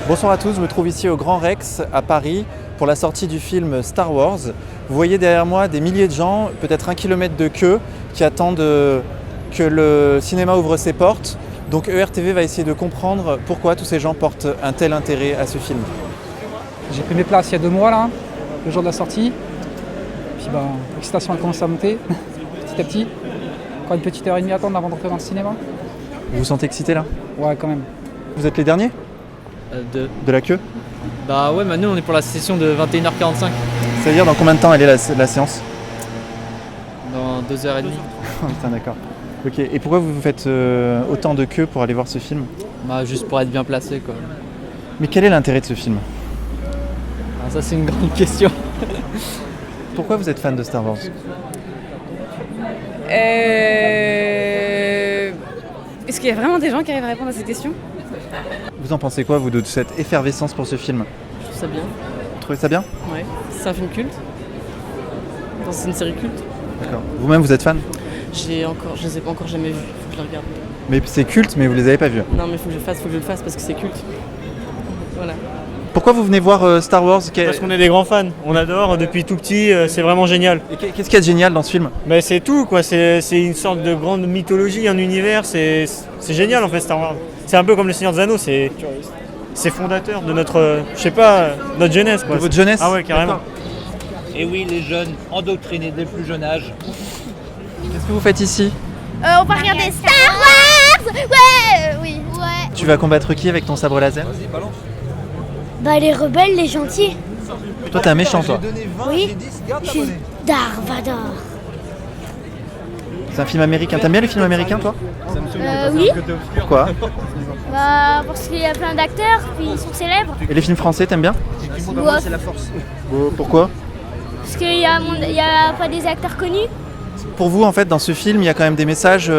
Bonsoir à tous, je me trouve ici au Grand Rex à Paris pour la sortie du film Star Wars. Vous voyez derrière moi des milliers de gens, peut-être 1 kilomètre de queue, qui attendent que le cinéma ouvre ses portes. Donc ERTV va essayer de comprendre pourquoi tous ces gens portent un tel intérêt à ce film. J'ai pris mes places il y a 2 mois, là, le jour de la sortie. Puis l'excitation a commencé à monter, petit à petit. Encore une petite heure et demie à attendre avant d'entrer dans le cinéma. Vous vous sentez excité là? Ouais, quand même. Vous êtes les derniers de la queue? Bah ouais, nous on est pour la session de 21h45. C'est-à-dire dans combien de temps elle est la séance? Dans 2h30. Putain, d'accord. Ok, et pourquoi vous faites autant de queue pour aller voir ce film? Bah juste pour être bien placé quoi. Mais quel est l'intérêt de ce film? Alors ça c'est une grande question. Pourquoi vous êtes fan de Star Wars? Est-ce qu'il y a vraiment des gens qui arrivent à répondre à cette question? Vous en pensez quoi, vous, de cette effervescence pour ce film? Je trouve ça bien. Vous trouvez ça bien? Ouais. C'est un film culte. C'est une série culte. D'accord. Vous-même, vous êtes fan? Je les ai pas encore jamais vus. Faut que je les regarde. Mais c'est culte, mais vous les avez pas vus? Non, mais faut que je le fasse parce que c'est culte. Voilà. Pourquoi vous venez voir Star Wars? Parce qu'on est des grands fans, on adore depuis tout petit, c'est vraiment génial. Et qu'est-ce qu'il y a de génial dans ce film? Mais c'est tout quoi, c'est une sorte de grande mythologie, un univers, c'est génial en fait Star Wars. C'est un peu comme le Seigneur des Anneaux, c'est fondateur de notre, notre jeunesse quoi. De votre jeunesse? Ah ouais, carrément. Et oui, les jeunes, endoctrinés dès le plus jeune âge. Qu'est-ce que vous faites ici? On va regarder Star Wars. Ouais, oui. Ouais. Tu vas combattre qui avec ton sabre laser? Bah les rebelles, les gentils. Toi, t'es un méchant, toi. Oui. Je suis Darth Vader. C'est un film américain. T'aimes bien les films américains, toi? Oui. Pourquoi? Bah parce qu'il y a plein d'acteurs, puis ils sont célèbres. Et les films français, t'aimes bien? Ouais. Pourquoi? Parce qu'il y a pas des acteurs connus. Pour vous, en fait, dans ce film, il y a quand même des messages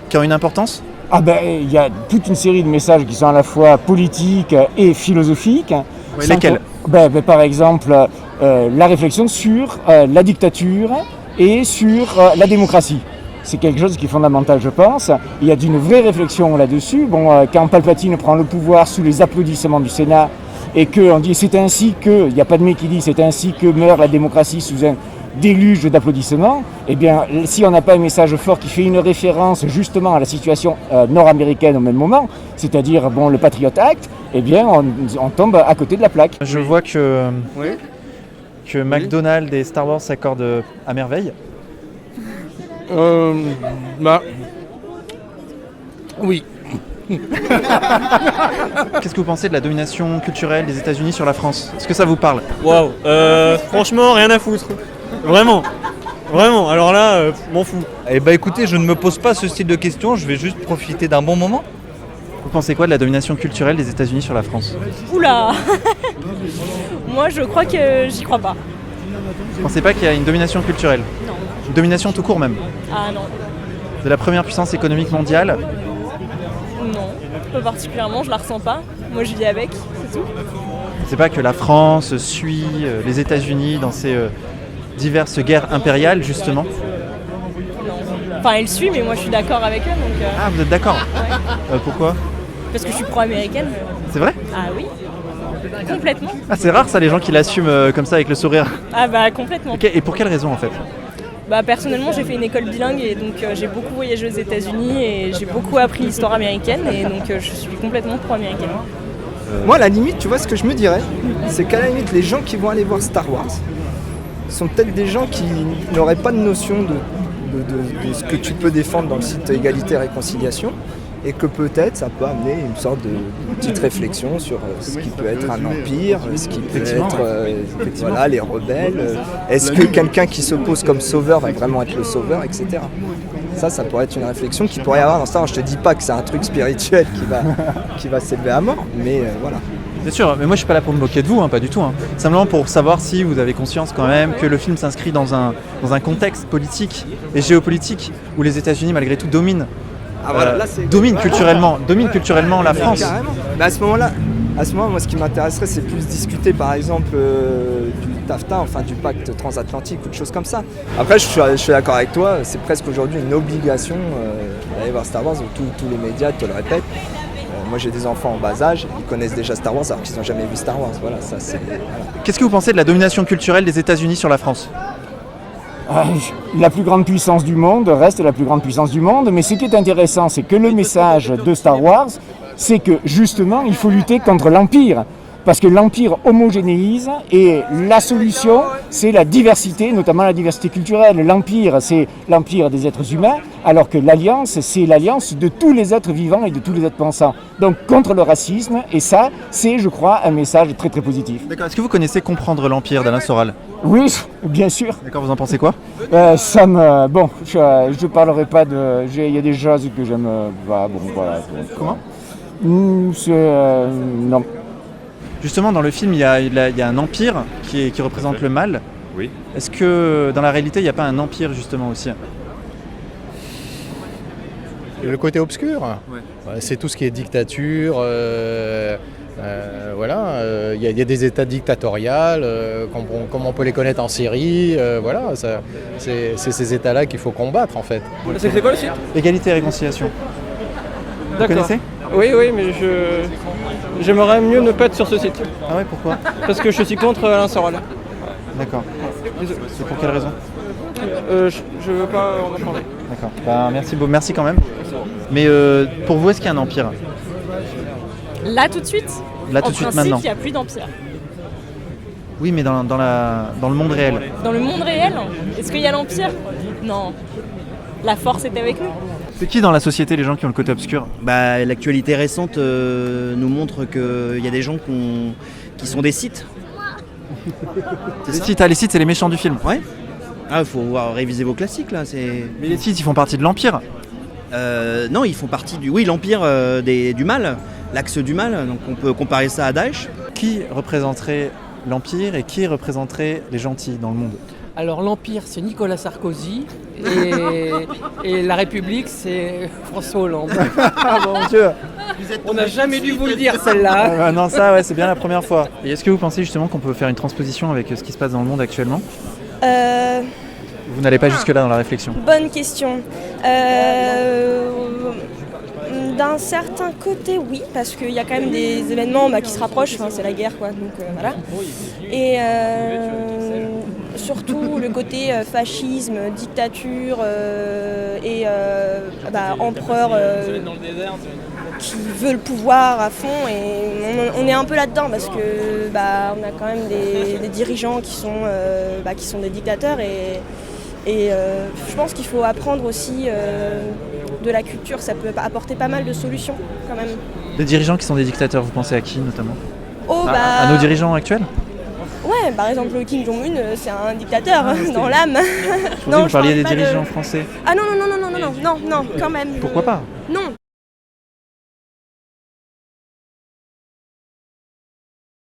qui ont une importance? Ah ben, il y a toute une série de messages qui sont à la fois politiques et philosophiques. Oui, lesquels? Par exemple, la réflexion sur la dictature et sur la démocratie. C'est quelque chose qui est fondamental, je pense. Il y a d'une vraie réflexion là-dessus. Quand Palpatine prend le pouvoir sous les applaudissements du Sénat et qu'on dit c'est ainsi que, il n'y a pas de mec qui dit c'est ainsi que meurt la démocratie sous un déluge d'applaudissements, eh bien, si on n'a pas un message fort qui fait une référence justement à la situation nord-américaine au même moment, c'est-à-dire le Patriot Act, eh bien, on tombe à côté de la plaque. Je vois que McDonald's et Star Wars s'accordent à merveille. Oui. Qu'est-ce que vous pensez de la domination culturelle des États-Unis sur la France? Est-ce que ça vous parle? Waouh, franchement rien à foutre. Vraiment. Alors là, m'en fous. Eh bah écoutez, je ne me pose pas ce style de questions, je vais juste profiter d'un bon moment. Vous pensez quoi de la domination culturelle des États-Unis sur la France? Oula. Moi, je crois que j'y crois pas. Vous pensez pas qu'il y a une domination culturelle? Non. Une domination tout court même? Ah non. De la première puissance économique mondiale? Non. Pas particulièrement, je la ressens pas. Moi, je vis avec, c'est tout. C'est pas que la France suit les États-Unis dans ces diverses guerres impériales, justement? Non. Enfin, elle suit, mais moi, je suis d'accord avec eux, donc... Ah, vous êtes d'accord? Ouais. Pourquoi? Parce que je suis pro-américaine. C'est vrai? Ah oui. Complètement. Ah, c'est rare ça, les gens qui l'assument comme ça avec le sourire. Ah bah complètement. Okay, et pour quelle raison en fait? Bah personnellement j'ai fait une école bilingue et donc j'ai beaucoup voyagé aux États-Unis et j'ai beaucoup appris l'histoire américaine et donc je suis complètement pro-américaine. Moi à la limite, tu vois ce que je me dirais, c'est qu'à la limite les gens qui vont aller voir Star Wars sont peut-être des gens qui n'auraient pas de notion de ce que tu peux défendre dans le site Égalité et Réconciliation. Et que peut-être ça peut amener une sorte de petite réflexion sur ce qui peut être un empire, ce qui peut être les rebelles. Est-ce que quelqu'un qui s'oppose comme sauveur va vraiment être le sauveur, etc. Ça pourrait être une réflexion qu'il pourrait y avoir dans ça. Je te dis pas que c'est un truc spirituel qui va s'élever à mort, mais voilà. Bien sûr, mais moi je suis pas là pour me moquer de vous, pas du tout. Simplement pour savoir si vous avez conscience quand même que le film s'inscrit dans un contexte politique et géopolitique où les États-Unis malgré tout dominent. Ah voilà, là, domine culturellement la France. Carrément. Mais à ce moment, moi, ce qui m'intéresserait, c'est plus discuter, par exemple, du TAFTA, enfin du pacte transatlantique ou de choses comme ça. Après, je suis d'accord avec toi, c'est presque aujourd'hui une obligation d'aller voir Star Wars, tous les médias te le répètent. Moi j'ai des enfants en bas âge, ils connaissent déjà Star Wars alors qu'ils n'ont jamais vu Star Wars. Voilà, ça c'est. Voilà. Qu'est-ce que vous pensez de la domination culturelle des États-Unis sur la France ? La plus grande puissance du monde reste la plus grande puissance du monde, mais ce qui est intéressant, c'est que le message de Star Wars, c'est que justement, il faut lutter contre l'Empire. Parce que l'Empire homogénéise et la solution, c'est la diversité, notamment la diversité culturelle. L'Empire, c'est l'Empire des êtres humains, alors que l'Alliance, c'est l'Alliance de tous les êtres vivants et de tous les êtres pensants. Donc contre le racisme, et ça, c'est, je crois, un message très très positif. D'accord. Est-ce que vous connaissez Comprendre l'Empire d'Alain Soral ? Oui, bien sûr. D'accord, vous en pensez quoi ? Ça me... Bon, je parlerai pas de... Il y a des choses que j'aime... bon, voilà. Comment ? Non. Justement, dans le film, il y a un empire qui représente le mal. Oui. Est-ce que dans la réalité, il n'y a pas un empire justement aussi ? Le côté obscur, Ouais. c'est tout ce qui est dictature. Voilà, il y a des États dictatoriales, comme on peut les connaître en Syrie. Voilà, c'est ces États-là qu'il faut combattre en fait. C'est quoi le site ? Égalité et réconciliation. Vous connaissez ? Oui, mais j'aimerais mieux ne pas être sur ce site. Ah ouais, pourquoi ? Parce que je suis contre Alain Soral. D'accord. C'est pour quelle raison ? Je veux pas en parler. D'accord. Merci quand même. Mais pour vous, est-ce qu'il y a un empire ? Là tout de suite ? Là tout de suite En maintenant. principe, il n'y a plus d'empire. Oui, mais dans le monde réel. Dans le monde réel, est-ce qu'il y a l'empire ? Non. La force est avec nous. C'est qui dans la société les gens qui ont le côté obscur ? L'actualité récente nous montre qu'il y a des gens qui sont des Sith. Les Sith, c'est les méchants du film. Ouais. Ah, faut réviser vos classiques là. Mais les Sith, ils font partie de l'Empire. Non, ils font partie l'Empire du mal, l'axe du mal. Donc on peut comparer ça à Daesh. Qui représenterait l'Empire et qui représenterait les gentils dans le monde ? Alors l'Empire, c'est Nicolas Sarkozy et la République, c'est François Hollande. Ah mon Dieu ! On n'a jamais dû vous le dire celle-là. Non, ça, ouais, c'est bien la première fois. Et est-ce que vous pensez justement qu'on peut faire une transposition avec ce qui se passe dans le monde actuellement ? Vous n'allez pas jusque-là dans la réflexion. Bonne question. D'un certain côté, oui, parce qu'il y a quand même des événements qui se rapprochent, c'est la guerre, quoi, donc voilà. Et surtout le côté fascisme, dictature et empereur qui veut le pouvoir à fond, et on est un peu là-dedans parce que on a quand même des dirigeants qui sont des dictateurs, et je pense qu'il faut apprendre aussi de la culture, ça peut apporter pas mal de solutions quand même. Des dirigeants qui sont des dictateurs, vous pensez à qui notamment ? À nos dirigeants actuels ? Ouais, par exemple Kim Jong-un, c'est un dictateur dans l'âme. Vous parliez des dirigeants français. Ah non, quand même. Pourquoi pas ? Non.